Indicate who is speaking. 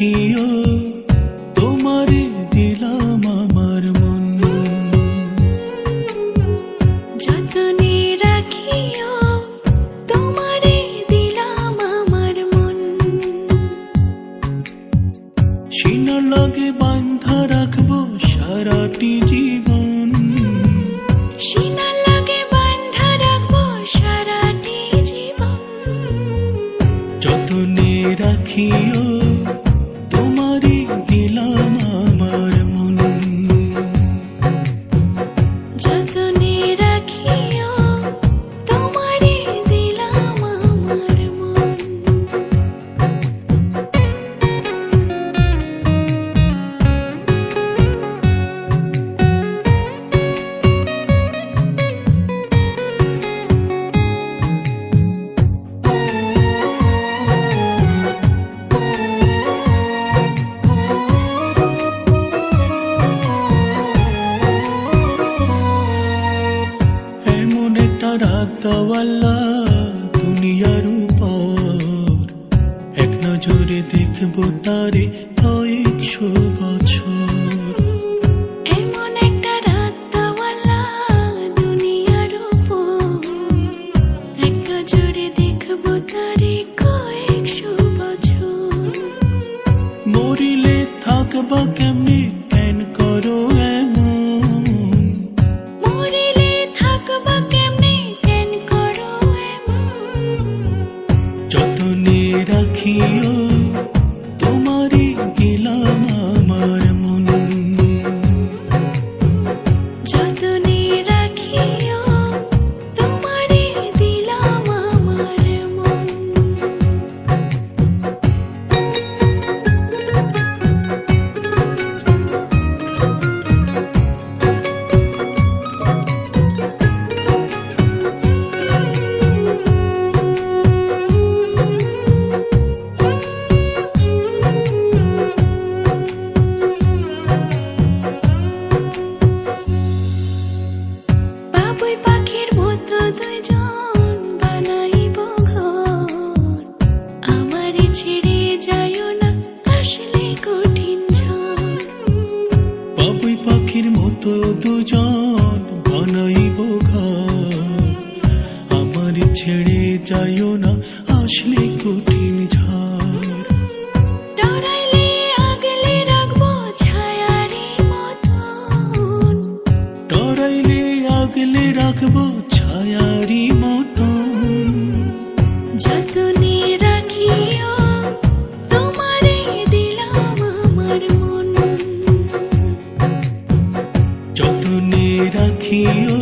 Speaker 1: রাখিও তোমারে দিলাম আমার মন।
Speaker 2: যতনে রাখিও তোমারে দিলাম আমার মন।
Speaker 1: সিনার লগে বাঁধা রাখবো সারাটি জীবন।
Speaker 2: সিনার লগে বাঁধা রাখবো সারাটি জীবন।
Speaker 1: যতনে রাখিও তোমারে দিলাম আমার মন।
Speaker 2: যতনে রাখিও তোমারে দিলাম আমার মন।
Speaker 1: এমন একটা রাত দাওয়াল্লা দুনিয়ার উপর, এক নজরে দেখবো তারে কয়েকশো বছর।
Speaker 2: এমন একটা রাত দাওয়ালা দুনিয়ার উপর, এক নজরে দেখবো তারে কয়েকশো বছর।
Speaker 1: মরিলে থাকবা কেমনে কেন করো এমন।
Speaker 2: মরিলে থাকবা কেমনে কেন করো এমন।
Speaker 1: যতনে রাখিও তোমারে গেলাম আমার মন।
Speaker 2: যতনে রাখিও তোমারে দিলাম আমার মন। বাবুই পাখির মতো দুইজন বানাইব ঘর। আমারে ছেড়ে যাইও না আসলে কঠিন ঝড়।
Speaker 1: বাবুই পাখির মতো দুজন বানাইব ঘর। আমার ছেড়ে যাইও না আসলে কঠিন ঝড়।
Speaker 2: ডরাইলে আগলে রাখবো ছায়ারি মতন।
Speaker 1: ডরাইলে আগলে রাখবো ছায়ারি মতন।
Speaker 2: যতনে রাখিও তোমারে দিলাম আমার মন।
Speaker 1: যতনে রাখিও